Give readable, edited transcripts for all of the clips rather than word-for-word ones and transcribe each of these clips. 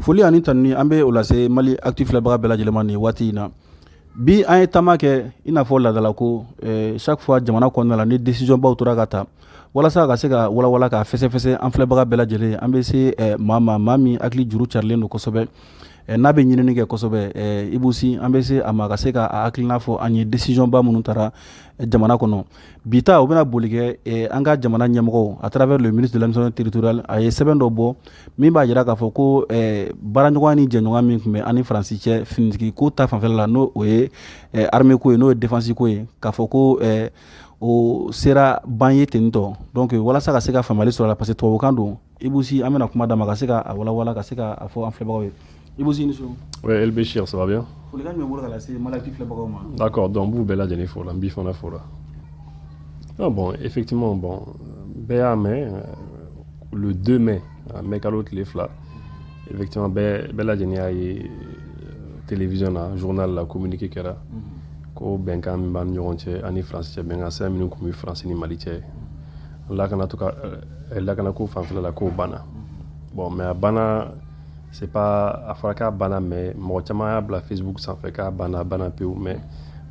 foli ani tanni an bɛ o lase Mali Actu filɛbaga bɛɛ lajɛlen ma nin waati in na. Bi an ye taama kɛ i n'a fɔ ladala ko chaque fois jamana kɔnɔna la ni décision baw tora ka ta walasa ka se ka walawala ka fɛsɛfɛsɛ an filɛbaga bɛɛ lajɛlen an bɛ se maa min hakili juru carilen don kosɛbɛ n'a bɛ ɲinini kɛ kosɛbɛ Ibusi an bɛ se a ma ka se ka hakilina fɔ an ye décision ba minnu taara jamana kɔnɔ. Bi ta u bɛna boli kɛ an ka jamana ɲɛmɔgɔw à travers le ministre de l'administration territoriale a ye sɛbɛn dɔ bɔ min b'a jira k'a fɔ ko baaraɲɔgɔn ni jɛɲɔgɔn min tun bɛ ani Faransi cɛ finitigi ko ta fanfɛla la n'o ye armée ko ye n'o ye défense ko ye k'a fɔ ko o sera ban ye tentɔ donc walasa ka se ka faamuyali sɔrɔ a la parce que tubabukan don Ibusi an bɛna kuma d'a ma ka se ka walawala ka se ka fɔ an filɛbagaw ye. Ibusi ni so. Oui, El Béchir, ça va bien? D'accord, donc vous bella jeni fola, bifona fola. Ah bon, effectivement, bon, mais le 2 mai, mais à l'autre les fla. Effectivement, bella jeni a télévision la journal la communiqué kera. Ko benka mi ban ñoronche ani français benga 5 minutes comme français ni mali che. La kana to ka la kana ko fan la ko bana. Bon, mais bana c'est pas Africa bana mais moi chama bla Facebook sans fait ka bana peu mais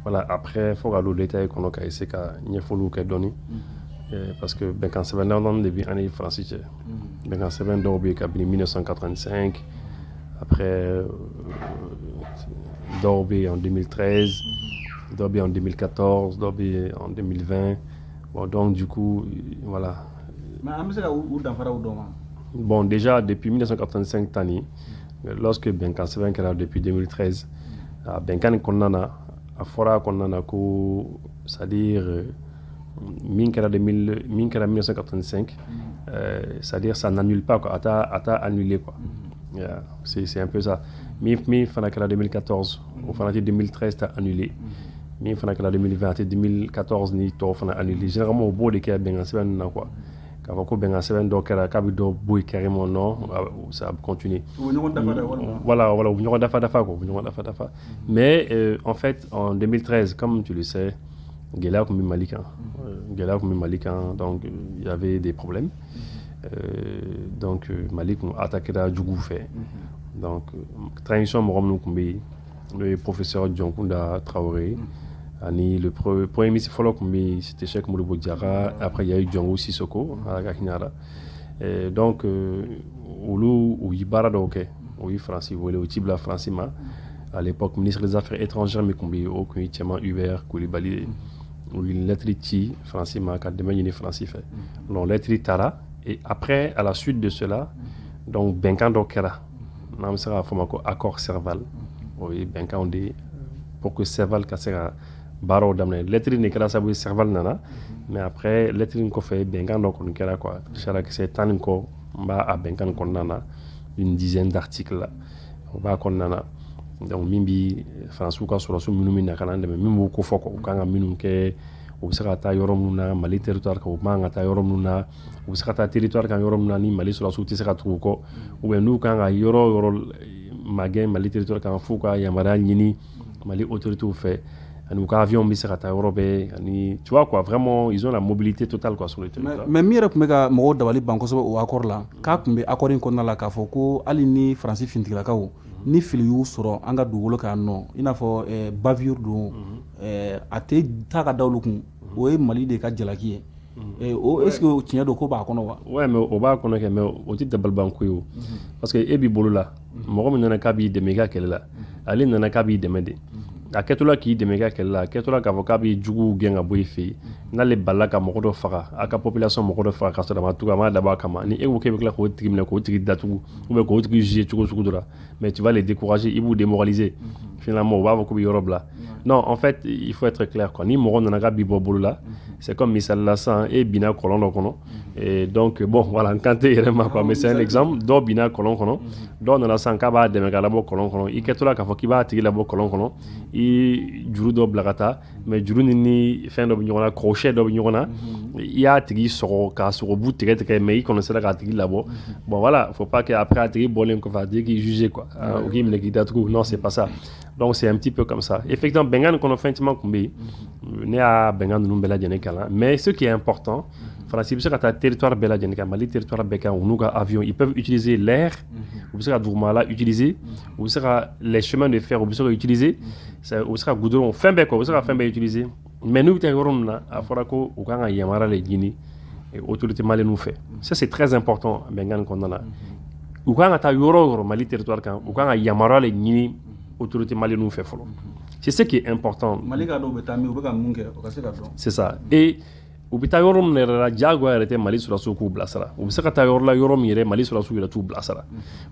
voilà après faut regarder le détail qu'on a essayé ka ñefolu ke doni parce que ben quand c'est dans le début année français ben quand c'est dans le ka 1985 après Dorby en 2013 Dorby en 2014 Dorby en 2020 bon donc du coup voilà bon, déjà depuis 1985 tani, lorsque Benkan Seven était depuis 2013, Benkan Konana, à Fora Konana, c'est-à-dire Minkera 1985, c'est-à-dire ça n'annule pas, quoi, à annulé quoi. C'est un peu ça. Mi Fanakela 2014, au Fanati 2013 t'as annulé. Mi Fanakela 2020, 2014 ni to Fana annulé. Généralement au bout de cas Benkan Seven n'a quoi. Quand on a un donc carrément non, ça continue. Voilà, mais en fait, en 2013, comme tu le sais, Gela comme Malikan, donc il y avait des problèmes. Donc Malik a attaqué la Djougou fait. Donc transition le professeur Djonkunda Traoré. Le premier ministre c'était Cheikh Mouloudou Diarra. Après il y a eu Django Sissoko à Gahinara. Donc ou Ibara donc oui Francis voulait au Tibla Francima à l'époque ministre des Affaires étrangères mais combi au Kuitiama Hubert Koulibaly ou une lettre ti Francima quand demain il est Francis fait. Donc lettre Tara et après à la suite de cela donc Benkan Dokera nam sera formako accord Serval. Oui Benkan on dit pour que Serval cassera baro damne lettre ni kala sabu serval nana mais après lettre ko fait bengan donc on kala quoi chara que c'est tan ko mba a bengan kon nana une dizaine d'articles là on va kon nana donc mimbi français ka sura su minumi na kala ndeme mimbu ko foko kanga minum ke o sera ta yorom na mali territoire ko manga ta yorom na o sera ta territoire kan yorom na ni mali sura su ti sera tu ko ou ben nous kanga yoro magen mali territoire kan fuka yamara nyini mali autorité fait nous avions mis ça à Europe tu vois quoi vraiment ils ont la mobilité totale quoi sur le territoire mais mire pour mega mo dabali banko so o accord là ka kumbe accord ko na la ka fo ko ali ni Francis fintigila kawo ni fili yu soro anga dugolo ka no ina fo bavure do ate ta ka dawlu kun o e mali de ka jalaki o est-ce que tinya do ko ba kono wa ouais mais o ba kono ke mais o ti dabal banko yo parce que e bi bolo la mo ko nana ka bi de mega kele la ali nana ka bi de mede a kɛtola k'i dɛmɛ ka kɛlɛ la a kɛtola k'a fɔ k'a bɛ juguw gɛn ka bɔ i fɛ yen n'ale balila ka mɔgɔ dɔ faga a ka population mɔgɔ dɔ faga ka sɔrɔ a ma tugu a ma dabɔ a kama ni e ko k'e bɛ tila k'o tigi minɛ k'o tigi datugu ou bien k'o tigi juger cogo sugu dɔ la mais tu vas les décourager ils vont démoraliser finalement o b'a fɔ k'u bɛ yɔrɔ bila non en fait il faut être clair quoi ni mɔgɔ nana k'a b'i bɔ bolo la c'est comme misali la sisan e binna kɔlɔn dɔ kɔnɔ et donc bon voilà n kan tɛ yɛrɛ ma quoi mais c'est un exemple dɔw binna kɔlɔn kɔnɔ dɔw nana sisan k'a b'a dɛmɛ k'a labɔ kɔlɔn kɔnɔ i kɛtola k'a fɔ k'i b'a tigi labɔ kɔlɔn kɔnɔ i juru dɔ bila ka taa mais juru ni fɛn dɔ bɛ ɲɔgɔn na crochet dɔ bɛ ɲɔgɔn na i y'a tigi sɔgɔ k'a sogobu tigɛ mais i kɔni sera k'a tigi labɔ bon voilà faut pas que après a tigi bɔlen kɔfɛ a tigi k'i juger quoi ou k'i minɛ k'i datugu non c'est pas ça donc c'est un petit peu comme ça effectivement bɛnkan kɔnɔ fɛn caman tun bɛ yen ne y'a bɛnkan ninnu bɛɛ lajɛlen kalan mais ce qui est important France, ils peuvent territoire bel Mali territoire beka ou nous avions, ils peuvent utiliser l'air, ou bien Doumala utiliser, ou bien les chemins de fer, ou bien utiliser, ou bien goudron, fin bec, ou bien fin bec utiliser. Mais nous, on a à Forako, ou quand Yamara les Guinée, et autorité malienne nous fait. Ça c'est très important, Bengan qu'on a. Ou quand on a Yoro Mali territoire, ou quand Yamara les Guinée, autorité malienne nous fait. C'est ce qui est important. C'est ça. Et u bɛ taa yɔrɔ min yɛrɛ la diyagoya yɛrɛ tɛ Mali sɔrɔdasiw k'u bilasira u bɛ se ka taa yɔrɔ la yɔrɔ min yɛrɛ Mali sɔrɔdasiw yɛrɛ t'u bilasira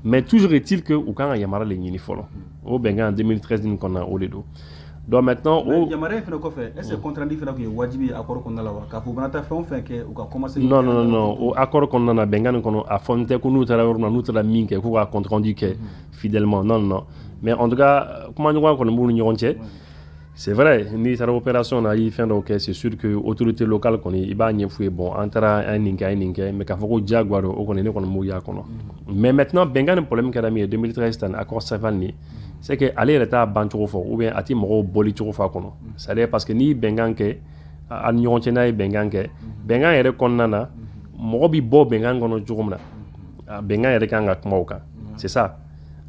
mais toujours est-il que u kan ka yamaruya de ɲini fɔlɔ o bɛnkan en 2013 nin kɔnɔna o de don donc maintenant o yamaruya in fana kɔfɛ est-ce que contrat di fana tun ye wajibi ye accord kɔnɔna la wa k'a fɔ u mana taa fɛn o fɛn kɛ u ka commencer non non non o accord kɔnɔna na bɛnkan nin kɔnɔ a fɔ n tɛ ko n'u taara yɔrɔ min na n'u taara min kɛ k'u ka compte rendu kɛ fidèlement non non mais en tout cas kuma ɲɔgɔn kɔni b'u ni ɲɔgɔn cɛ. C'est vrai, ni taara opération na yi fɛn dɔw kɛ c'est sûr que autorité locale kɔni i b'a ɲɛf'u ye bon an taara an nin kɛ mais k'a fɔ ko diyagoya don o kɔni ne kɔni m'o y'a kɔnɔ mais maintenant bɛnkan ni problème kɛra min ye 2013 tan accord Serval ni c'est que ale yɛrɛ t'a ban cogo fɔ ou bien a tɛ mɔgɔw bɔli cogo fɔ a kɔnɔ c'est-à-dire parce que ni bɛnkan kɛ a ni ɲɔgɔn cɛ n'a ye bɛnkan kɛ bɛnkan yɛrɛ kɔnɔna na mɔgɔ bi bɔ bɛnkan kɔnɔ cogo min na bɛnkan yɛrɛ kan ka kuma o kan c'est ça.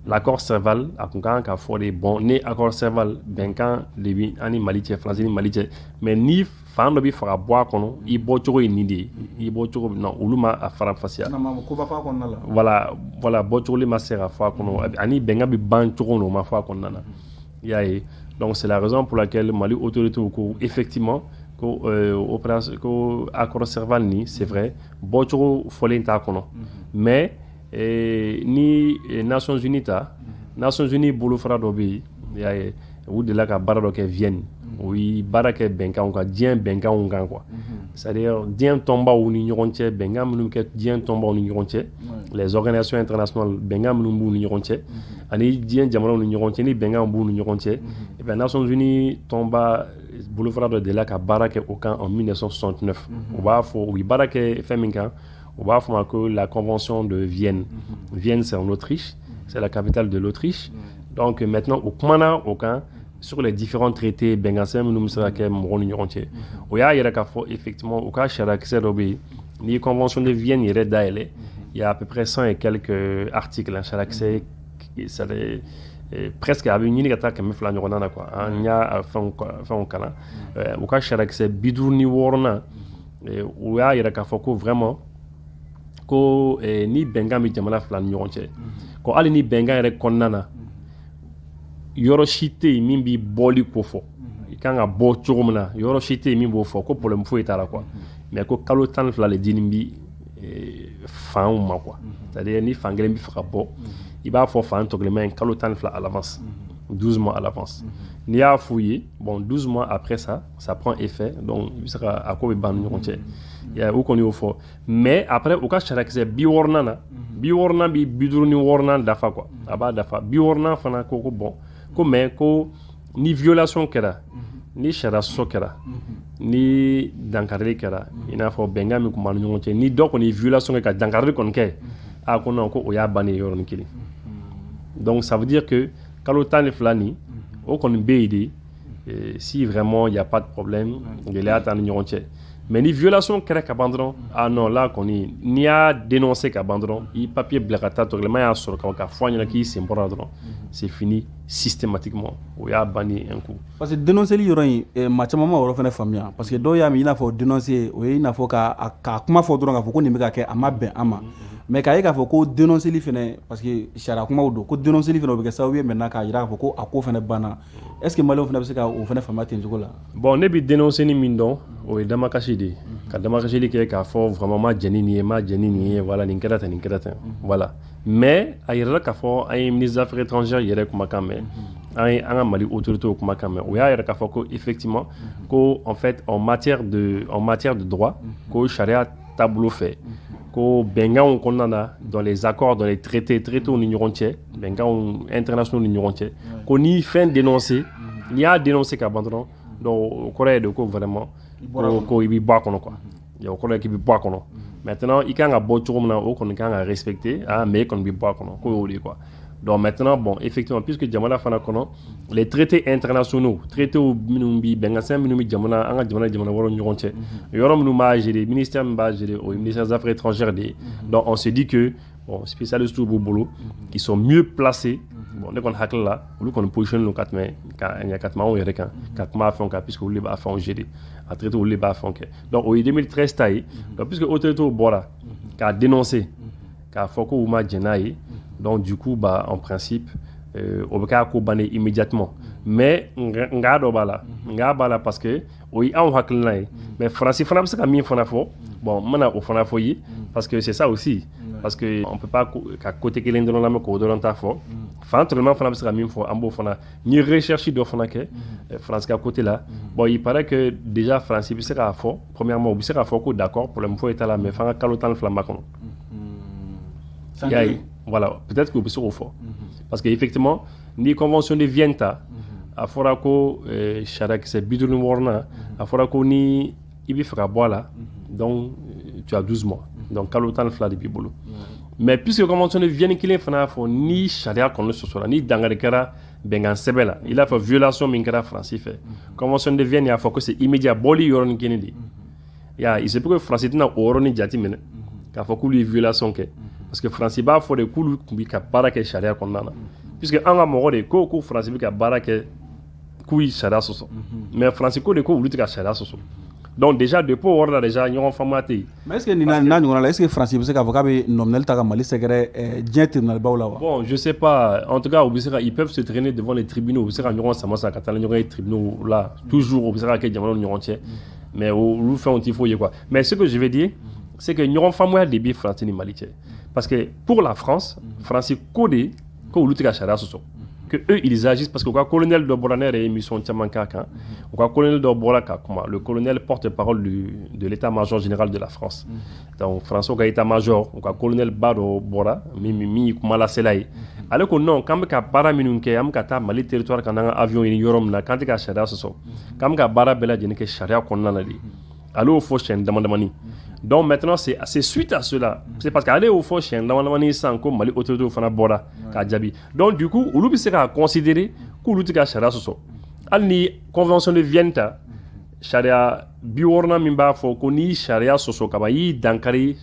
L'accord Serval a kun kan ka fɔ de bon ni accord Serval bɛnkan de bi ani Mali cɛ France ni Mali cɛ mais ni fan dɔ bi faga bɔ a kɔnɔ i bɔ cogo ye nin de ye i bɔ cogo non olu ma a farafasiya voilà bɔ cogo ma se ka fɔ a kɔnɔ ani bɛnkan bi ban cogo min o ma fɔ a kɔnɔna na i y'a ye donc c'est la raison pour laquelle Mali autorités ko effectivement ko opération ko accord Serval ni c'est vrai bɔ cogo fɔlen t'a kɔnɔ mais ni Nations Unies ta Nations Unies bolofara dɔ bɛ yen y'a ye u delila ka baara dɔ kɛ Vienne u ye baara kɛ bɛnkanw kan diɲɛ bɛnkanw kan quoi c'est-à-dire diɲɛ tɔnbaw ni ɲɔgɔn cɛ bɛnkan minnu kɛ diɲɛ tɔnbaw ni ɲɔgɔn cɛ les organisations internationales bɛnkan minnu b'u ni ɲɔgɔn cɛ ani diɲɛ jamanaw ni ɲɔgɔn cɛ ni bɛnkan b'u ni ɲɔgɔn cɛ et bien Nations Unies tɔnba bolofara dɔ delila ka baara kɛ o kan en 1969 u b'a fɔ u ye baara kɛ fɛn min kan. On va faire que la convention de Vienne. Vienne, c'est en Autriche, c'est la capitale de l'Autriche. Donc maintenant, au Kumana, au camp, sur les différents traités, Bengassem, nous sommes à L'Union entière. Il y a effectivement, au cas de la convention de Vienne, il y a à peu près 100 et quelques articles. C'est presque à une ligne qui me fait la journée. Il y a fait un canal. Au cas de Bidour ni Warna, il y a vraiment. Ko ni bɛnkan bɛ jamana fila ni ɲɔgɔn cɛ ko hali ni bɛnkan yɛrɛ kɔnɔna na yɔrɔ si tɛ yen min b'i bɔli ko fɔ i kan ka bɔ cogo min na yɔrɔ si tɛ yen min b'o fɔ ko problème foyi t'a la quoi mais ko kalo 12 le dinin bi fanw ma quoi c'est-à-dire ni fan kelen bɛ fɛ ka bɔ i b'a fɔ fan tɔ kelen ma kalo 12 à l'avance 12 mois à l'avance n'i y'a fouillé bon 12 mois après ça prend effet donc il bɛ se ka a ko bɛ ban ni ɲɔgɔn cɛ u kɔni y'o fɔ mais après u ka sarakisɛ 60 na 60 bi 50 dafa quoi a b'a dafa 60 fana ko bon ko mais ko ni violation kɛra ni sariya sɔsɔ kɛra ni dankarili kɛra i n'a fɔ bɛnkan min tun b'a ni ɲɔgɔn cɛ ni dɔ kɔni violation kɛ ka dankarili kɔni kɛ a ko non ko o y'a bannen yɔrɔnin kelen donc ça veut dire que kalo 12 ni o kɔni bɛ yen de si vraiment il y a pas de problème gɛlɛya t'a ni ɲɔgɔn cɛ. Mais ni violation kɛra ka ban dɔrɔn ah non là kɔni n'i y'a dénoncé ka ban dɔrɔn i papier bila ka taa tɔgɔlama y'a sɔrɔ ka fɔ a ɲɛna k'i sen bɔra dɔrɔn c'est fini systématiquement o y'a banni un coup. Parce que dénonceli yɔrɔ in maa caman ma yɔrɔ fana faamuya parce que dɔw y'a min i n'a fɔ dénoncer o ye i n'a fɔ ka kuma fɔ dɔrɔn k'a fɔ ko nin bɛ ka kɛ a ma bɛn an ma mais k'a ye k'a fɔ ko dénonceli fana parce que sariya kumaw don ko dénonceli fana o bɛ kɛ sababu ye maintenant k'a jira k'a fɔ ko a ko fana banna est-ce que maliyɛnw fana bɛ se ka o fana faamuya ten cogo la. Bon ne bɛ dénoncer ni min dɔn o ye damakasi de ye ka damakasili kɛ k'a fɔ vraiment ma jɛni nin ye ma jɛni nin ye voilà nin kɛra ten voilà mais a yɛrɛ la k'a fɔ an ye ministre des affaires étrangères yɛrɛ kumakan mɛn an ye an ka Mali autorité o kumakan mɛn o y'a yɛrɛ k'a fɔ ko effectivement ko en fait en matière de droit ko sariya taabolo fɛ ko bɛnkanw kɔnɔna na dans les accords dans les traités ni ɲɔgɔn cɛ bɛnkanw internationaux ni ɲɔgɔn cɛ ko ni fɛn dénoncé n'i y'a dénoncé ka ban dɔrɔn donc o kɔrɔ ye de ko vraiment ko i b'i bɔ a kɔnɔ quoi o kɔrɔ ye k'i b'i bɔ a kɔnɔ maintenant i kan ka bɔ cogo min na o kɔni kan ka respecter mais i kɔni b'i bɔ a kɔnɔ ko y'o de quoi Donc maintenant, bon, effectivement, puisque Jamana fana kono, les traités internationaux, traités au minumbi, bengasen minumbi Jamana, anga Jamana woro nyoronche. Yorom nous m'a géré, ministère m'a géré, au ministère des Affaires étrangères. Donc on se dit que, bon, spécialistes au boulot, qui sont mieux placés. Bon, dès qu'on hack là, on qu'on positionne le 4 mai, il y a 4 mois, on y a 4 mois à faire, puisque on les a fait en GD, à traiter on les a fait. Donc, en 2013, donc, puisque l'autorité au Bora, qui a dénoncé, qui a fait qu'on a gêné, donc, du coup, bah, en principe, on va banner immédiatement. Mais, on a parce que, oui, on hack là, mais France, c'est quand même bon, maintenant, au fond, parce que c'est ça aussi. Parce qu'on ne peut pas, à côté de l'indépendance, mais qu'au delà de la fois. Enfin, tout le monde fait la même fois. En beau, ni recherche de France à côté là. Bon, il paraît que déjà, France, il sera fort. Premièrement, il sera fort, d'accord, pour le moment, il est là, mais il faut que le flambe. Voilà, peut-être que vous serez au fort. Parce qu'effectivement, les conventions de Vienne, à Forako, Charak, c'est Bidounou Warna, à Forako, ni Ibi Fakabola, donc tu as 12 mois. Donc, Kalotan Fla de Bibolo. Mais puisque la convention de Vienne, qu'il est ni charia qu'on le soit, ni Dangarekara, Bengan Sebela, il a fait violation, Minkara France. Convention de Vienne, il a fait que c'est immédiat, Boli Yoron Kennedy. Il se peut que France est dans Oroni Jatimene, qu'il a fait que lui violation. Parce que France, il a fait des coups qui a barraqué charia qu'on a. Puisque un amoureux de Koko, France, il a barraqué couille charia soso. Mais France, il a couille charia soso. Donc déjà depuis on a déjà ñoo formaté. Mais est-ce que est-ce que France peut avocat nominal ta Mali secret tribunal bawla wa? Bon, je sais pas. En tout cas, ils peuvent se traîner devant les tribunaux. Ils seront ñoo sama sa Catalogne les tribunaux là toujours au sera que jamono ñoo entier. Mais au fait on faut quoi. Mais ce que je vais dire, c'est que ñoo famwa débit France ni Mali. Parce que pour la France, France codé ko lutika chara soso. Que eux ils agissent parce que le colonel de Boraner et émission Tchamanka, le colonel de Boraka, le colonel porte-parole de l'état-major général de la France. Donc François qui est état-major, le colonel Baro Bora, Mimi Kumala Selaï. Alors que non, quand on a bara minunke, am kata Mali territoire quand on a avion in Yorom na quand on a charia soso, quand on a bara bela djeneke charia qu'on a dit. Alors au faux chien demandamani. Donc maintenant c'est suite à cela, c'est parce qu'aller au faux chien demandamani sans comme Mali autorité au fana Bora Kadjabi. Donc du coup, Ulubi sera considéré qu'Ulutika charia soso. Alni convention de Vienne ta charia biorna mimba fo ko ni charia soso kabayi dankari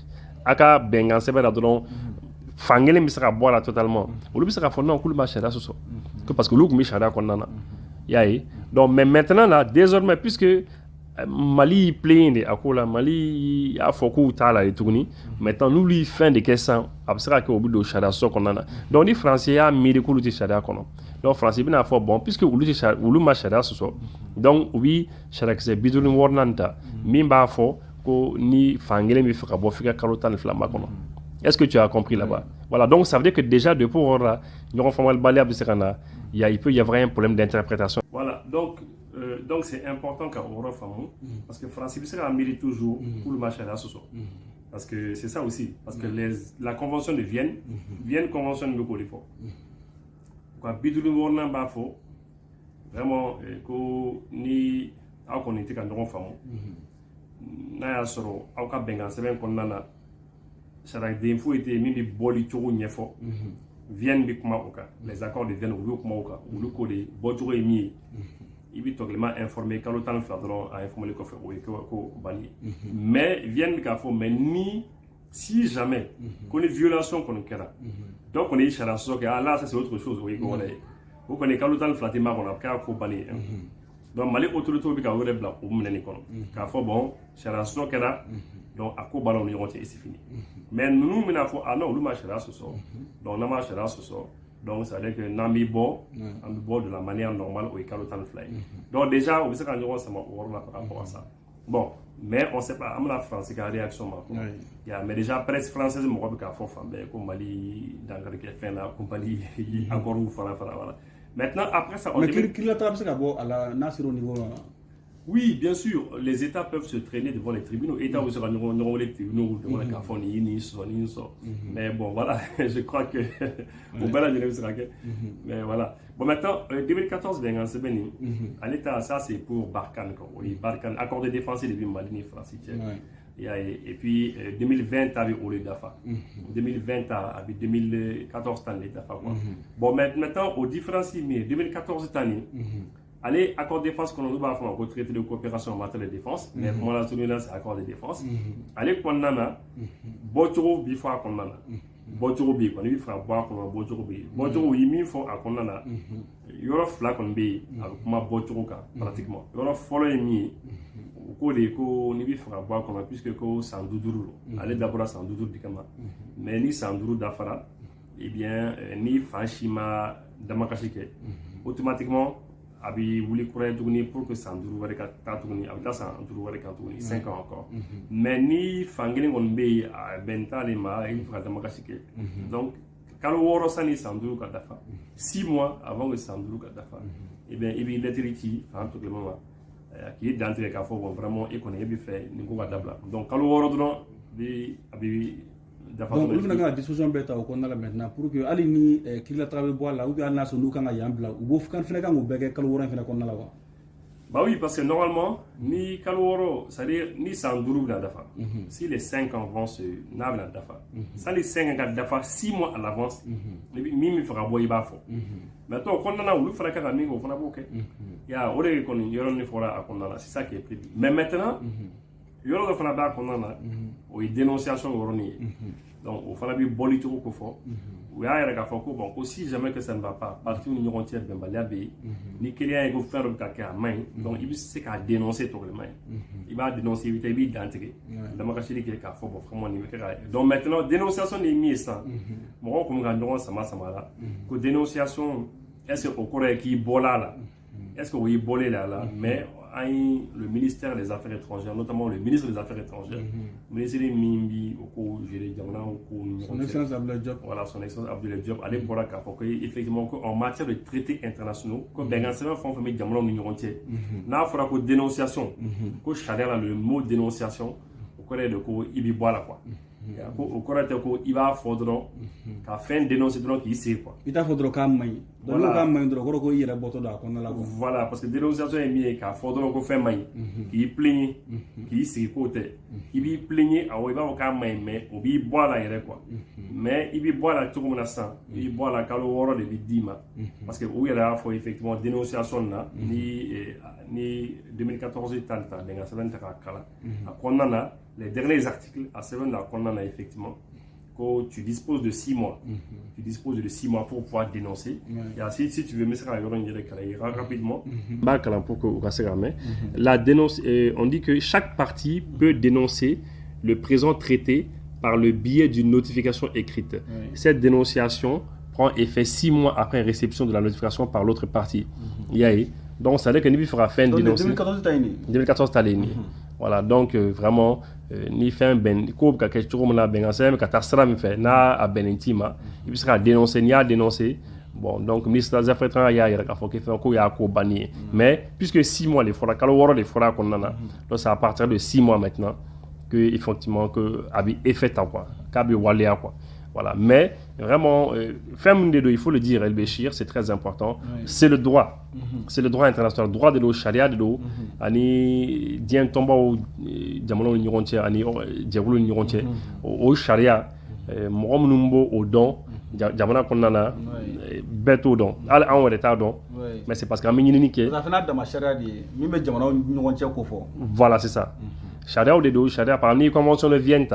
aka bengan sebera dron fangele mi sera boire totalement. Ulubi sera fo non kulma charia soso. Que parce que l'ouk mi charia konana. Yaye. Donc mais maintenant là désormais puisque Mali plaint à quoi la Mali a focus tala et tourni. Maintenant nous lui fin de question abstra que au bout de charia so qu'on a. Donc les Français a mis de coups de charia qu'on a. Donc Français bien a fait bon puisque ou le charia so. Donc oui charia c'est bidon warnanta. Mimba fo ko ni fangele mi fera bo fika karotan flama qu'on a. Est-ce que tu as compris là-bas? Voilà, donc ça veut dire que déjà de pour là, nous avons fait le balai il peut y avoir un problème d'interprétation. Voilà, donc c'est important qu'on refasse parce que Francis a mérité toujours pour le marché là ce soir. Parce que c'est ça aussi, parce que la convention de Vienne, Vienne convention de Colifor. Quand Bidou Warna Bafo, vraiment, ni a qu'on était quand on refasse. N'a soro auka bengan seben konnana sara d'info était mis de boli toro nyefo Vienne bi kuma oka les accords de Vienne ou kuma oka ou le code botoro emi ibi toglement informé quand le temps fladron a informé le coffre ko bani mais Vienne ka fo mais ni si jamais qu'on est violation qu'on kera donc on est chara so que là ça c'est autre chose oui qu'on est vous connaissez quand le temps flaté ma on a ka ko bani donc Mali autorité bi ka wore bla o meneni kono ka fo bon chara so kera donc à quoi ballon on c'est fini mais nous mena fo ah non le match là ce soir donc na match là ce soir donc ça veut dire que nami bon de la manière normale au Carlotan Fly donc déjà on sait quand on ça par rapport à ça bon mais on sait pas à la France qui a réaction mais déjà presse française mo ko ka fo fambe ko Mali dans quelque fin la compagnie encore une fois voilà maintenant après ça on mais qui la trappe ça à la national au niveau. Oui, bien sûr, les États peuvent se traîner devant les tribunaux. États où sera devant les tribunaux, devant la Californie, Nice. Mais bon, voilà, je crois que. Mais voilà. Bon, maintenant, 2014, à l'État, ça c'est pour Barkhane. Oui, Barkhane, accord de défense et de Mali, France. Et puis 2020 avec Olé Dafa. 2020 avec 2014 année Dafa quoi. Bon maintenant au différencier 2014 année. Allez accord de défense qu'on nous va faire un traité de coopération en matière de défense, mais pour la soutenance c'est accord de défense. Allez qu'on a botoro bifo qu'on a. Botoro bi qu'on lui fera boire qu'on botoro bi. Botoro il faut à qu'on a. Yoro fla qu'on bi avec ma botoro pratiquement. Yoro follow mi ko de ko ni bi fera boire qu'on puisque ko sandouduru. Allez d'abord sandouduru dikama. Mais ni sandouduru d'afara eh bien ni fanchima damakashike automatiquement abi wuli kura tuguni pour que sanduru wari ka ta tuguni abi ta sanduru wari ka tuguni 5 ans encore mais ni fangini on be bentale ma il faut ka kasike donc kalo woro sani sanduru ka dafa 6 mois avant que sanduru ka dafa et bien il lettriti en tout le moment qui est d'entrée ka faut vraiment et qu'on est bien fait ni ko ka dabla donc kalo woro don bi abi donc olu fana ka discussion bɛɛ ta o kɔnɔna la maintenant pour que hali ni kiirilataa bɛ bɔ a la ou bien hali n'a sɔrɔ n'u kan ka yan bila u b'o fana kan k'o bɛɛ kɛ kalo wɔɔrɔ in fana kɔnɔna la wa. Bah oui, parce que normalement, ni kalo wɔɔrɔ, c'est-à-dire ni san 5 bɛna dafa. Si les 5 ans vont se n'a bɛna dafa. Ça les 5 ans ka dafa 6 mois à l'avance. Min fɛ ka bɔ i b'a fɔ. Maintenant o kɔnɔna la olu fana kan ka min kɛ o fana b'o kɛ. Ya o de kɔni yɔrɔ ni fɔra a kɔnɔna la, c'est ça qui est prévu. Mais maintenant yɔrɔ dɔ fana b'a kɔnɔna la, o ye dénonciation yɔrɔnin ye. Donc au fana bi bɔli cogo ko fɔ. O y'a yɛrɛ k'a fɔ ko bon ko si jamais que ça ne va pas, partout ni ɲɔgɔn cɛ bɛnbaliya bɛ yen, ni kelen ye ko fɛn dɔ bɛ ka kɛ a man ɲi, donc i bɛ se k'a dénoncer tɔgɔlama ye. I b'a dénoncer i bɛ taa i b'i dan tigɛ, damakasili kɛ k'a fɔ bon vraiment nin bɛ kɛ ka ye. Donc maintenant dénonciation de ye min ye sisan, mɔgɔw kun bɛ ka ɲɔgɔn sama la, ko dénonciation est-ce que o kɔrɔ ye k'i bɔla a la, est-ce que o y'i bɔlen a la, mais le ministère des Affaires étrangères, notamment le ministre des Affaires étrangères, le ministre de Mimbi, son excellence Abdoulaye Diop, voilà, son excellence Abdoulaye Diop, allez pour la CAFOK, effectivement, en matière de traités internationaux, comme des grands fonds famille Diamant Union entière, n'a fera que dénonciation, que charia le mot dénonciation, au collège de quoi il y boit là quoi. Au collège de quoi il va faudra qu'à fin dénoncer donc il sait quoi. Il t'a faudra qu'à maï. Voilà, parce que dénonciation est mieux qu'à faudra qu'on fait maï, qui plaigne, qui sait côté, il va plaigner à où il va au cas maï, mais au bi boit là il quoi. Mais il va boire là tout comme ça, il boit là quand le woro de bidima, parce que où il y a faut effectivement dénonciation là, ni 2014 et tal, dans la semaine de Kala, à Konana, les derniers articles à semaine de Konana effectivement. Tu disposes de 6 mois. Tu disposes de 6 mois pour pouvoir dénoncer. Et si tu veux mettre ça rapidement, on dit que chaque partie peut dénoncer le présent traité par le biais d'une notification écrite. Cette dénonciation prend effet 6 mois après réception de la notification par l'autre partie. Donc, ça veut dire que Nibi fera fin de dénoncer. 2014 Talini. Voilà, donc vraiment, ni fait un ben, coupe quelque chose comme la bengassem, catastrophe fait, na a benintima, il sera dénoncé, ni a dénoncé. Bon, donc, ministre des Affaires étrangères, il faut qu'il fasse un coup, il y a un coup banni. Mais, puisque 6 mois, les fois, les fois qu'on en a, donc c'est à partir de 6 mois maintenant que, effectivement, que Abi est fait à quoi, qu'Abi Waléa quoi. Voilà, mais vraiment, il faut le dire, El Béchir, c'est très important. C'est le droit. C'est le droit international, le droit de l'eau, charia de l'eau. Ani dien tomba au diamolo nironche, ani diabolo nironche, au charia, morom numbo au don, diamona konana, bête au don. Al en ou l'état don. Mais c'est parce qu'à mininique. Voilà, c'est ça. Charia ou des dos, charia par ni convention de Vienne,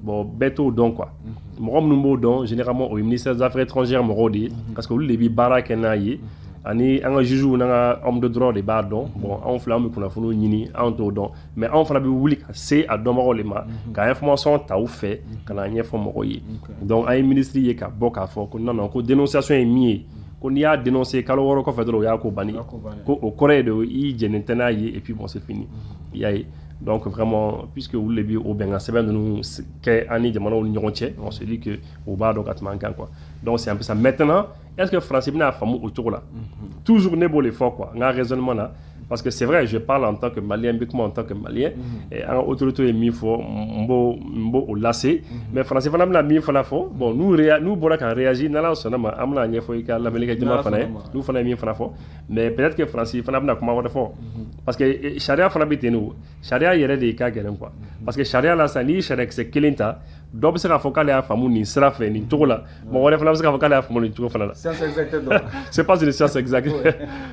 bon, bête au don quoi. Morom numbo don, généralement au ministère des Affaires étrangères, morodi, parce que lui, les barak kenaye. Ani un juge un homme de droit des bardons bon on flamme qu'on a fourni nini en tout don mais on fera public c'est à domoro lema quand information ta ou fait quand la information moyi donc ay ministre yi ka boka fo ko non ko dénonciation est mieux qu'on y a dénoncé kalo woro ko fedro ya ko bani ko au corée de yi jenentena yi et puis bon c'est fini yayi donc vraiment puisque vous le au benga c'est bien de nous que ani de mano nyonche on se dit que au bas donc atmankan quoi donc c'est un peu ça maintenant est-ce que France a fait autour là toujours n'est beau l'effort quoi un raisonnement là parce que c'est vrai je parle en tant que malien en tant que malien et en autorité est mis faut mbo au lacé mais France va la mis faut la faut bon nous bola quand réagir dans la sonama amna nya faut que l'Amérique de ma fana nous fana mis fana faut mais peut-être que France fana na comment va faire parce que charia fana bité nous charia yere des cas gagnent quoi parce que charia la sa ni charia c'est kelenta dɔ bɛ se k'a fɔ k'ale y'a faamu nin sira fɛ nin cogo la mɔgɔ wɛrɛ fana bɛ se k'a fɔ k'ale y'a faamu nin cogo fana la c'est pas une science exacte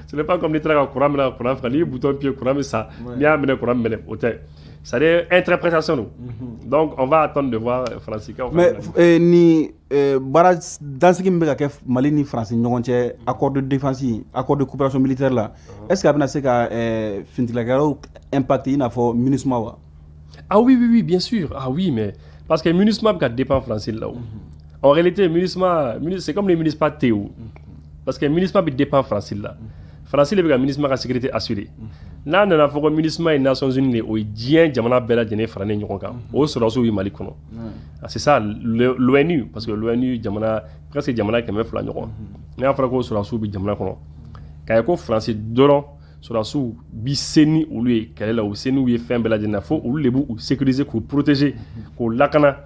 ce n'est pas comme n'i taara ka kuran minɛ kuran fɛ n'i ye bouton pied kuran bɛ sa n'i y'a minɛ kuran minɛ o tɛ c'est-à-dire interprétation don donc on va attendre de voir faransikɛw mais ni baara dansigi min bɛ ka kɛ Mali ni Faransi ni ɲɔgɔn cɛ accord de défense accord de coopération militaire la est-ce que a bɛna se ka fintilakɛlaw impacter i n'a fɔ MINUSMA wa ah oui bien sûr ah oui mais parce que MINUSMA bɛ ka dépend Faransi la en réalité MINUSMA c'est comme les MINUSMA théo parce que MINUSMA bɛ dépend Faransi la Faransi de bɛ ka MINUSMA ka sécurité assurer n'a nana fɔ ko MINUSMA ye Nations Unies de o ye diɲɛ jamana bɛɛ lajɛlen faralen ɲɔgɔn kan o sɔrɔdasiw ye Mali kɔnɔ c'est ça l'ONU parce que l'ONU jamana presque jamana 100 ɲɔgɔn n'a fɔra ko sɔrɔdasiw bɛ jamana kɔnɔ k'a ye ko Faransi dɔrɔn sɔrɔdasiw bi se ni olu ye kɛlɛ la u se n'u ye fɛn bɛɛ lajɛlen na fo olu de b'u sécuriser k'u protéger k'u lakana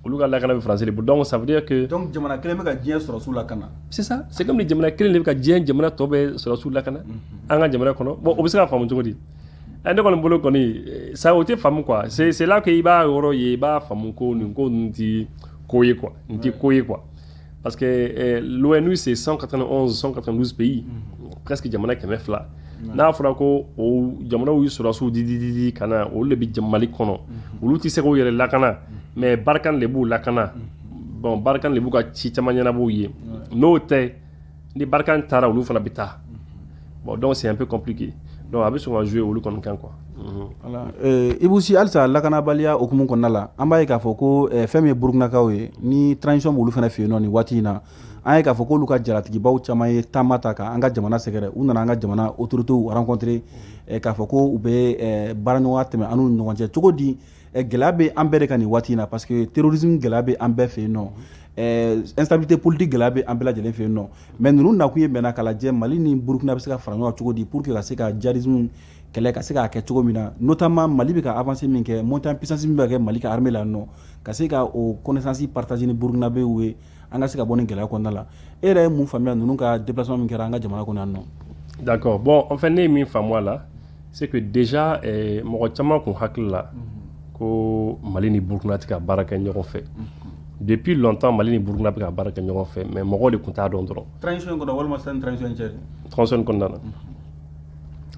olu ka lakana bɛ Faransi de bolo donc ça veut dire que donc jamana kelen bɛ ka diɲɛ sɔrɔdasiw lakana c'est ça c'est comme ni jamana kelen de bɛ ka diɲɛ jamana tɔ bɛɛ sɔrɔdasiw lakana an ka jamana kɔnɔ bon o bɛ se ka faamu cogo di ne kɔni bolo kɔni ça o tɛ faamu quoi c'est là que i b'a yɔrɔ ye i b'a faamu ko nin ko ninnu ti ko ye quoi nin ti ko ye quoi parce que l'ONU c'est 192 pays presque jamana 200 n'a fɔra ko o jamanaw ye sɔrɔdasiw di ka na olu de bɛ Mali kɔnɔ olu tɛ se k'u yɛrɛ lakana mais Barkhane de b'u lakana bon Barkhane de b'u ka ci caman ɲɛnabɔw ye n'o tɛ ni Barkhane taara olu fana bɛ taa bon donc c'est un peu compliqué donc a bɛ sɔn ka jouer olu kɔni kan quoi voilà Ibou Sy halisa lakanabaliya okumu kɔnɔna la an b'a ye k'a fɔ ko fɛn min ye Burukinakaw ye ni transition b'olu fana fɛ yen nɔ nin waati in na an ye k'a fɔ k'olu ka jalatigibaw caman ye taama ta ka an ka jamana sɛgɛrɛ u nana an ka jamana autorités rencontrer k'a fɔ ko u bɛ baaraɲɔgɔnya tɛmɛ an n'u ni ɲɔgɔn cɛ cogo di gɛlɛya bɛ an bɛɛ de kan nin waati in na parce que terrorisme gɛlɛya bɛ an bɛɛ fɛ yen nɔ instabilité politique gɛlɛya bɛ an bɛɛ lajɛlen fɛ yen nɔ mais ninnu nakun ye bɛnna k'a lajɛ Mali ni Burukina bɛ se ka fara ɲɔgɔn kan cogo di pour que ka se ka djihadisme kɛlɛ ka se k'a kɛ cogo min na notamment Mali bɛ ka avancer min kɛ montant en puissance min bɛ ka kɛ Mali ka armée la nɔ ka se ka o connaissance partager ni Burukinabew ye an ka se ka bɔ nin gɛlɛya kɔnɔna la e yɛrɛ ye mun faamuya ninnu ka déplacement min kɛra an ka jamana kɔnɔ yan nɔ d'accord bon en fait ne ye min faamu a la c'est que déjà mɔgɔ caman kun hakili la ko Mali ni Burukina tɛ ka baara kɛ ɲɔgɔn fɛ depuis longtemps Mali ni Burukina bɛ ka baara kɛ ɲɔgɔn fɛ mais mɔgɔw de kun t'a dɔn dɔrɔn transition kɔnɔ walima sisan transition cɛ transition kɔnɔna na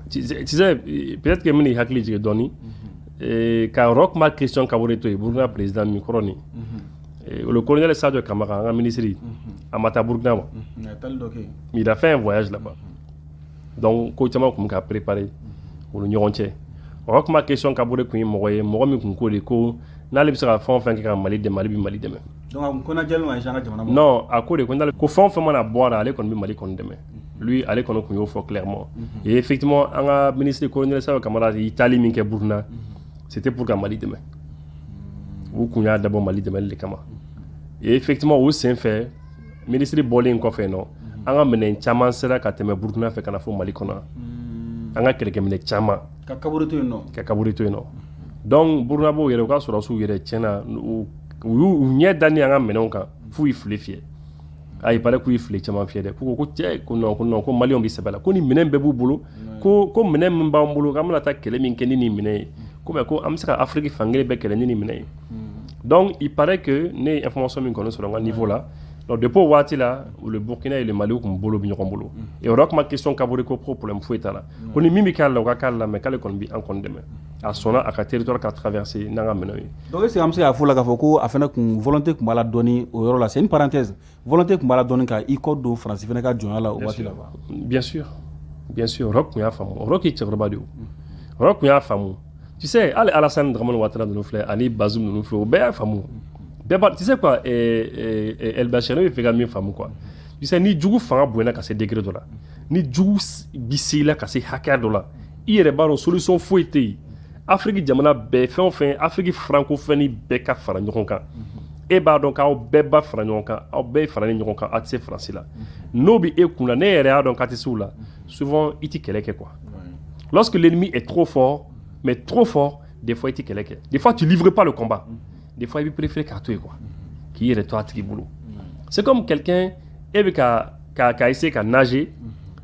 tu sais peut-être que min ni hakili jigin dɔɔni ka Roch-Marc Christian Kaboré to ye Burukina président min kɔrɔ nin le colonel Sadio Kamara un ministre à Mata Burkina il a fait un voyage là-bas donc ko caman kun ka préparer olu ɲɔgɔn cɛ Roch-Marc Christian Kaboré kun ye mɔgɔ ye mɔgɔ min kun ko de ko n'ale bɛ se ka fɛn o fɛn kɛ ka Mali dɛmɛ Mali bɛ Mali dɛmɛ donc ko na jɛlen ma an ka jamana ma non a ko de ko n'ale ko fɛn o fɛn mana bɔ a la ale kɔni bɛ Mali kɔni dɛmɛ lui ale kɔni kun y'o fɔ clairement et effectivement an ka ministre colonel Sadio Kamara i taali min kɛ Burkina c'était pour ka Mali dɛmɛ u kun y'a dabɔ Mali dɛmɛli de kama et effectivement o sen fɛ ministre bɔlen kɔfɛ nɔ an ka minɛn caman sera ka tɛmɛ Burkina fɛ ka na fɔ Mali kɔnɔ an ka kɛlɛkɛminɛ caman ka kaburu to yen nɔ donc Burkinabew yɛrɛ u ka sɔrɔdasiw yɛrɛ tiɲɛna u y'u ɲɛ da ni an ka minɛnw kan f'u y'i file fiyɛ il paraît k'u y'i file caman fiyɛ dɛ ko cɛ ko non ko maliyɛnw bɛ sɛbɛ la ko ni minɛn bɛɛ b'u bolo ko minɛn min b'an bolo k'an bɛna taa kɛlɛ min kɛ ni nin minɛn ye ko mais ko an bɛ se ka Afrique fankelen bɛɛ kɛlɛ ni nin minɛn ye donc il paraît que ne ye information min kɔni sɔrɔ n ka niveau la donc depuis o waati la le Burkina et le Mali kun bolo bɛ ɲɔgɔn bolo et Roch-Marc Christian Kaboré ko problème foyi t'a la ko ni min bɛ k'ale la o ka k'ale la mais k'ale kɔni bɛ an kɔni dɛmɛ a sɔnna a ka territoire ka traverser n'an ka minɛnw ye donc est-ce que an bɛ se k'a fɔ la k'a fɔ ko a fana kun volonté kun b'a la dɔɔni o yɔrɔ la c'est une parenthèse volonté kun b'a la dɔɔni ka i kɔ don Faransi fana ka jɔnya la o waati la bien sûr Roch kun y'a faamu Roch ye cɛkɔrɔba de ye Roch kun y'a faamu tu sais hali Alassane Dramane Ouattara ninnu filɛ ani Bazoum ninnu filɛ o bɛɛ y'a faamu tu sais quoi El Bachir ne bɛ fɛ ka min faamu quoi tu sais ni jugu fanga bonyana ka se degré dɔ la ni jugu bi se la ka se hakɛya dɔ la i yɛrɛ b'a dɔn solution foyi tɛ yen Afrique jamana bɛɛ fɛn o fɛn Afrique francophonie bɛɛ ka fara ɲɔgɔn kan e b'a dɔn k'aw bɛɛ ba fara ɲɔgɔn kan aw bɛɛ faralen ɲɔgɔn kan aw tɛ se Faransi la n'o bɛ e kun na ne yɛrɛ y'a dɔn k'a tɛ se o la souvent i tɛ kɛlɛ kɛ quoi lorsque l'ennemi est trop fort mais trop fort des fois i tɛ kɛlɛ kɛ des fois tu livres pas le combat des fois il préfère k'a to yen quoi k'i yɛrɛ to a tigi bolo c'est comme quelqu'un e bɛ ka essayer ka nager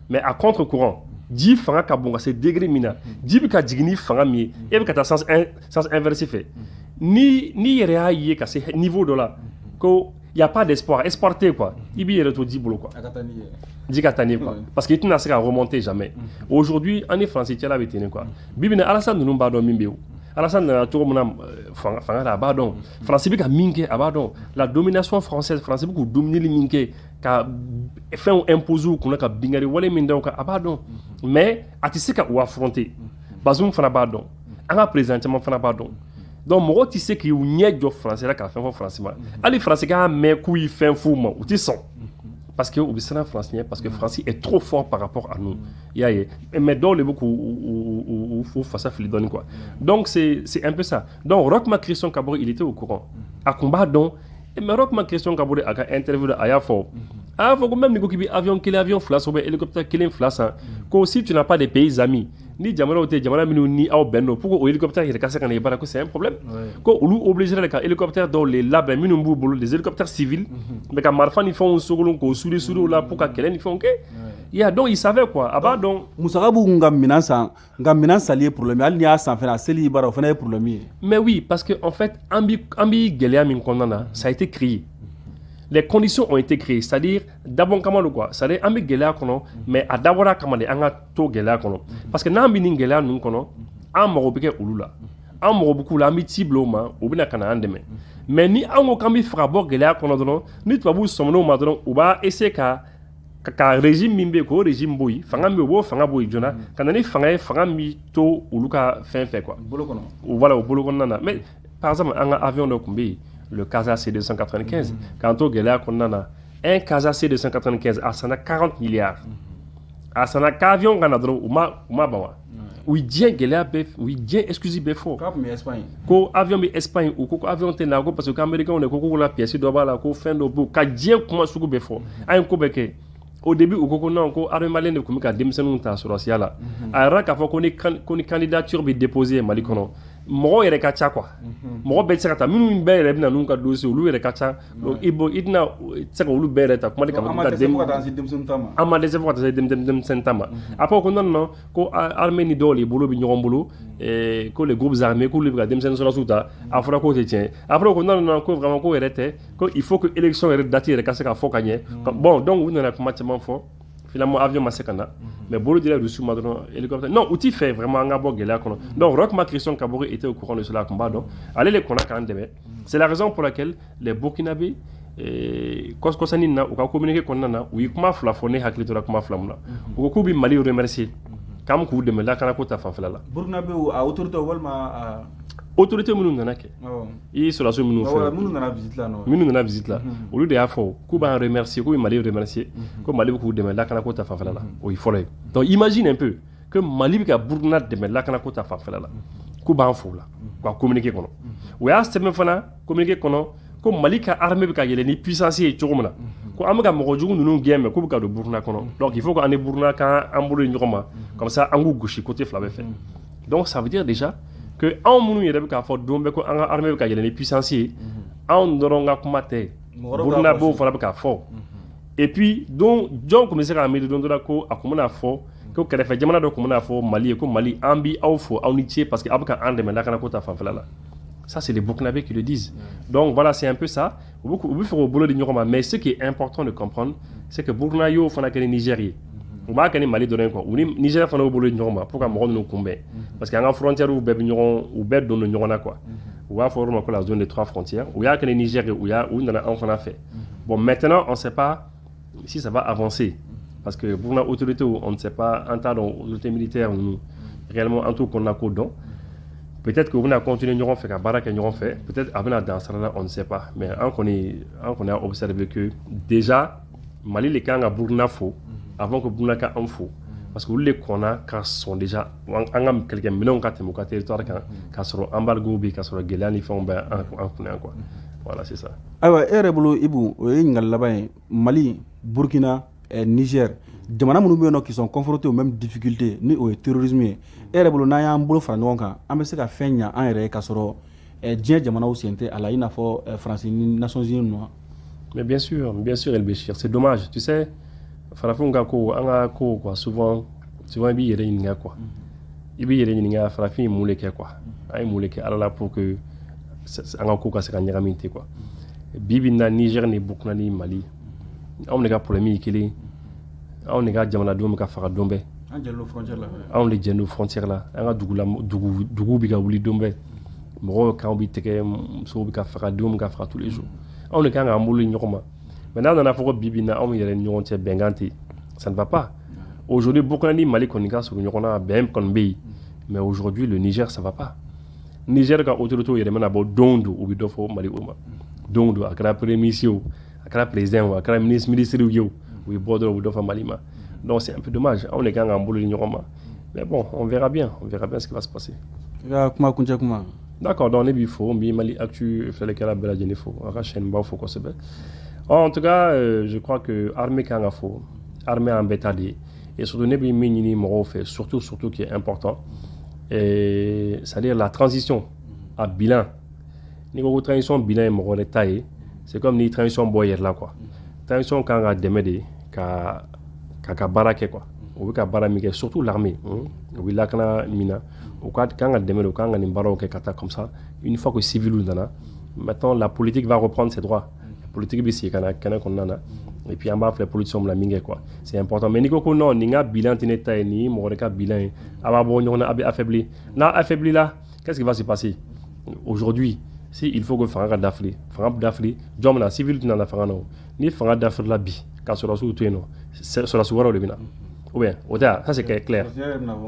mais à contre-courant ji fanga ka bon ka se degré min na ji bɛ ka jigin ni fanga min ye e bɛ ka taa sens inverse fɛ ni yɛrɛ y'a ye ka se niveau dɔ la ko y a pas d'espoir espoir tɛ quoi i b'i yɛrɛ to ji bolo quoi ji ka taa n'i ye quoi parce que i tɛna se ka remonter jamais aujourd'hui an ni faransi cɛla bɛ ten quoi bi bi in na Alassane ninnu b'a dɔn min bɛ yen Alassane nana cogo min na fanga la a b'a dɔn faransi bɛ ka min kɛ a b'a dɔn la domination française faransi bɛ k'u domineli min kɛ ka fɛnw imposer u kunna ka bingani wale min da u kan a b'a dɔn mais a tɛ se ka u affronter Bazoum fana b'a dɔn an ka président caman fana b'a dɔn donc mɔgɔ tɛ se k'u ɲɛ jɔ faransi la ka fɛn fɔ faransi ma hali faransi ka mɛn k'u ye fɛn f'u ma u tɛ sɔn parce que u bɛ siran faransi ɲɛ parce que faransi est trop fort par rapport à nous i y'a ye mais dɔw de bɛ k'u fasa fili dɔɔni quoi donc c'est un peu ça donc Roch-Marc Christian Kaboré il était au courant a kun b'a dɔn mais Roch-Marc Christian Kaboré a ka interview la a y'a fɔ ko même ni ko k'i bɛ avion kelen avion fila san ou bien hélicoptère kelen fila san ko si tu n'as pas de pays amis ni jamanaw tɛ jamana minnu ni aw bɛn don pour que o hélicoptère yɛrɛ ka se ka na i baara ko c'est un problème ko olu obligé de ka hélicoptère dɔw le labɛn minnu b'u bolo des hélicoptères civils mais ka marifa ni fɛnw sogolon k'o sude la pour ka kɛlɛ ni fɛnw kɛ yeah donc il savait quoi a b'a dɔn musaka b'u kun ka minɛn san nka minɛn sali ye problème hali n'i y'a san fɛnɛ a seli i baara o fɛnɛ ye problème ye mais oui parce que en fait an bi gɛlɛya min kɔnɔna na ça a été créé les conditions ont été créées, c'est-à-dire d'abord comment le quoi, c'est-à-dire on bi gɛlɛya kɔnɔ mais a dabɔra kama de an ka to gɛlɛya kɔnɔ parce que n'an bi nin gɛlɛya ninnu kɔnɔ an mago bɛ kɛ olu la an mago bɛ k'u la an bi ci bila o ma u bɛna ka na an dɛmɛ mais ni an ko k'an bɛ fɛ ka bɔ gɛlɛya kɔnɔ dɔrɔn ni tubabuw sɔmin'o ma dɔrɔn u b'a essayer ka régime min bɛ yen k'o régime bɔ yen fanga min bɛ yen u b'o fanga bɔ yen joona ka na ni fanga ye fanga min to olu ka fɛn fɛ quoi bolo kɔnɔ voilà o bolo kɔnɔna na mais par exemple an ka avion dɔ tun bɛ yen le Casa C295 quand au gɛlɛya kɔnɔna na un Casa C295 a sanna 40 milliards a sanna k'avion ka na dɔrɔn u ma ban wa u ye diɲɛ gɛlɛya bɛɛ u ye diɲɛ excuse bɛɛ fɔ k'a tun bɛ Espagne ko avion bɛ Espagne u ko avion tɛ na ko parce que américains de ko k'u la pièce dɔ b'a la ko fɛn dɔ b'u ka diɲɛ kuma sugu bɛɛ fɔ an ye ko bɛɛ kɛ au début u ko non ko armée malienne de tun bɛ ka denmisɛnninw ta sɔrɔsiya la a yɛrɛ k'a fɔ ko ni candidature bɛ déposer Mali kɔnɔ mɔgɔ yɛrɛ ka ca quoi mɔgɔ bɛɛ tɛ se ka taa minnu bɛɛ yɛrɛ bɛna n'u ka dossier olu yɛrɛ ka ca donc i tɛna se ka olu bɛɛ yɛrɛ ta kuma de kama an ma dɛsɛ fo ka taa se denmisɛnnin ta ma an ma dɛsɛ fo ka taa se denmisɛnnin ta ma après ko non ko armée ni dɔw de bolo bɛ ɲɔgɔn bolo ko les groupes armés k'olu bɛ ka denmisɛnnin sɔrɔsiw ta a fɔra k'o tɛ tiɲɛ après ko non ko vraiment ko yɛrɛ tɛ ko il faut que élection yɛrɛ date yɛrɛ ka se ka fɔ ka ɲɛ bon donc u nana kuma caman fɔ finalement avion ma se ka na mais bolo dira Russie ma dɔrɔn hélicoptère non u ti fait vraiment an ka bɔ gɛlɛya kɔnɔ donc Roch-Marc Christian Kaboré était au courant de cela a kun b'a dɔn ale de kɔnna k'an dɛmɛ c'est la raison pour laquelle les Burkinabés kɔsani na u ka communiqué kɔnɔna na u ye kuma fila fɔ ne hakili tora kuma fila mun na u ko k'u bɛ Mali remercier k'an k'u dɛmɛ lakanako ta fanfɛla la Burkinabé a autorité walima autorité minnu nana kɛ i sɔrɔdaso minnu fɛ minnu nana visite la minnu nana visite la olu de y'a fɔ k'u b'an remercier k'u bɛ Mali remercier ko Mali bɛ k'u dɛmɛ lakanako ta fanfɛla la o ye fɔlɔ ye donc imagine un peu que Mali bɛ ka Burkina dɛmɛ lakanako ta fanfɛla la k'u b'an fo la u ka communiqué kɔnɔ u y'a sɛbɛn fana communiqué kɔnɔ ko Mali ka armée bɛ ka yɛlɛ ni puissance ye cogo min na ko an bɛ ka mɔgɔ jugu ninnu gɛn mɛn k'u bɛ ka don Burkina kɔnɔ donc il faut qu'an ni Burkina k'an bolo ye ɲɔgɔn ma comme ça an k'u gosi côté fila bɛɛ fɛ donc ça veut dire déjà que anw minnu yɛrɛ bɛ k'a fɔ don bɛɛ ko an ka armée bɛ ka yɛlɛ ni puissance ye anw dɔrɔn ka kuma tɛ Burkinabéw fana bɛ k'a fɔ et puis donc jɔn tun bɛ se k'a miiri don dɔ la ko a tun bɛna fɔ ko kɛrɛfɛ jamana dɔ tun bɛna fɔ Mali ye ko Mali an bi aw fo aw ni ce parce que aw bɛ ka an dɛmɛ lakanako ta fanfɛla la ça c'est les Burkinabés qui le disent donc voilà c'est un peu ça u bɛ fɛ k'o bolo di ɲɔgɔn ma mais ce qui est important de comprendre c'est que Burkina y'o fana kɛ ni Niger ye u b'a kɛ ni Mali dɔrɔn quoi u ni Niger fana y'u bolo di ɲɔgɔn ma pour que mɔgɔ ninnu kunbɛn parce que an ka frontières bɛɛ bɛ ɲɔgɔn u bɛɛ don ɲɔgɔn na quoi u b'a fɔ yɔrɔ ma ko la zone des 3 frontières u y'a kɛ ni Niger ye u nana anw fana fɛ bon maintenant on sait pas si ça va avancer parce que Burkina autorité on ne sait pas an t'a dɔn autorité militaire ninnu réellement an t'u kɔnɔna ko dɔn peut-être que u bɛna continuer ɲɔgɔn fɛ ka baara kɛ ɲɔgɔn fɛ peut-être a bɛna dan sira la on ne sait pas mais an kɔni y'a observé que déjà Mali le kan ka Burkina fo avant que Burkina ka an fo parce que olu de kɔnna ka sɔn déjà an ka kɛlɛkɛ minɛnw ka tɛmɛ u ka territoire kan k'a sɔrɔ embargo bɛ yen k'a sɔrɔ gɛlɛya ni fɛnw bɛ an kunna yan quoi voilà c'est ça. ayiwa e yɛrɛ bolo Ibu o ye ɲininkali laban ye Mali Burkina Niger jamana minnu bɛ yen nɔ qui sont confrontés aux mêmes difficultés ni o ye terrorisme ye e yɛrɛ bolo n'an y'an bolo fara ɲɔgɔn kan an bɛ se ka fɛn ɲa an yɛrɛ ye k'a sɔrɔ diɲɛ jamanaw sen tɛ a la i n'a fɔ Faransi ni Nations Unies ninnu. Mais bien sûr El Béchir c'est dommage tu sais farafinw ka ko an ka ko quoi souvent souvent i b'i yɛrɛ ɲininka quoi i b'i yɛrɛ ɲininka farafin ye mun de kɛ quoi a ye mun de kɛ ala la pour que an ka ko ka se ka ɲagami ten quoi bi bi in na Niger ni Burkina ni Mali anw de ka problème ye kelen anw de ka jamanadenw bɛ ka faga don bɛɛ anw de jɛn don frontière la an ka dugu bɛ ka wuli don bɛɛ mɔgɔw kan bɛ tigɛ musow bɛ ka faga denw bɛ ka faga tous les jours anw de kan k'an bolo di ɲɔgɔn ma mais n'a nana fɔ ko bi bi in na anw yɛrɛ ni ɲɔgɔn cɛ bɛnkan tɛ ça ne va pas aujourd'hui Burkina ni Mali kɔni ka surun ɲɔgɔn na bɛn kɔni bɛ yen mais aujourd'hui le Niger ça va pas Niger ka autorité yɛrɛ mana bɔ don do u bɛ dɔ fɔ Mali o ma don do a kɛra premier ministre o a kɛra président o a kɛra ministre ye o u bɛ bɔ dɔrɔn u bɛ dɔ fɔ Mali ma donc c'est un peu dommage anw de kan k'an bolo di ɲɔgɔn ma mais bon on verra bien ce qui va se passer. kuma kuncɛ kuma. D'accord, donc ne b'i fo n b'i Mali Actu filɛlikɛla bɛɛ lajɛlen fo a ka chaîne b'aw fo kosɛbɛ en tout cas je crois que armée kan ka fo armée an bɛɛ ta de ye et surtout ne bɛ min ɲini mɔgɔw fɛ surtout qui est important c'est-à-dire la transition à bilan ni ko transition bilan ye mɔgɔ wɛrɛ ta ye c'est comme ni transition bɔ yɛrɛ la quoi transition kan ka dɛmɛ de ka baara kɛ quoi o bɛ ka baara min kɛ surtout l'armée o bɛ lakana min na o kan ka dɛmɛ de o kan ka nin baaraw kɛ ka taa comme ça une fois que civils nana maintenant la politique va reprendre ses droits la politique bɛ sigi ka na kɛnɛ kɔnɔna na et puis an b'a filɛ politiciens bila min kɛ quoi c'est important mais n'i ko non nin ka bilan tɛ ne ta ye nin ye mɔgɔ wɛrɛ ka bilan ye a b'a bɔ ɲɔgɔn na a bɛ affaiblir n'a affaibli là qu'est-ce qui va se passer aujourd'hui si il faut que fanga ka dafiri jɔn bɛ na civil tɛna na fanga na o ni fanga dafirila bi ka sɔrɔsiw to yen nɔ sɔrɔsi wɛrɛw de bɛ na ou bien o tɛ ça c'est clair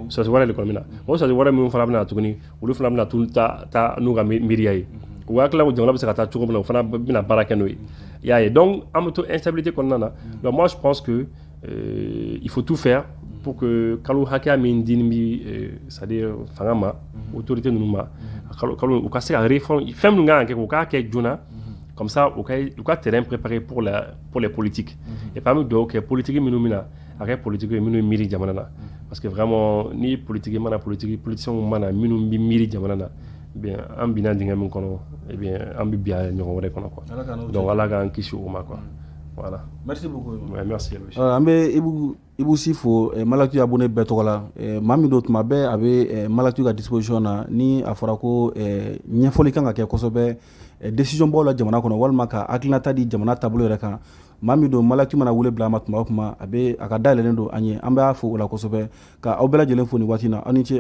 sɔrɔsi wɛrɛ de kɔni bɛ na o sɔrɔsi wɛrɛ minnu fana bɛ na tuguni olu fana bɛ na taa n'u ka miiriya ye u b'a tila ko jamana bɛ se ka taa cogo min na o fana bɛna baara kɛ n'o ye i y'a ye donc an bɛ to instabilité kɔnɔna na donc moi je pense que il faut tout faire pour que kalo hakɛya min dini bi c'est-à-dire fanga ma autorité ninnu ma kalo u ka se ka réforme fɛn minnu kan ka kɛ u k'a kɛ joona comme ça u ka terrain préparé pour les politiques et parmi dɔw kɛ politique minnu bɛna a kɛ politique ye minnu ye miiri jamana na parce que vraiment ni politique mana politiciens mana minnu bɛ miiri jamana na bien an bina dingɛ min kɔnɔ et bien an bɛ bi a ɲɔgɔn wɛrɛ kɔnɔ quoi donc ala k'an kisi o ma quoi voilà. Merci beaucoup. Ouais, merci. An bɛ Ibu Si fo Malactu abonné bɛɛ tɔgɔ la maa min don tuma bɛɛ a bɛ Malactu ka disposition na ni a fɔra ko ɲɛfɔli kan ka kɛ kosɛbɛ décision baw la jamana kɔnɔ walima ka hakilinata di jamana taabolo yɛrɛ kan maa min don Malactu mana wele bila a ma tuma o tuma a ka dayɛlɛlen don an ye an b'a fo o la kosɛbɛ ka aw bɛɛ lajɛlen fo nin waati in na aw ni ce.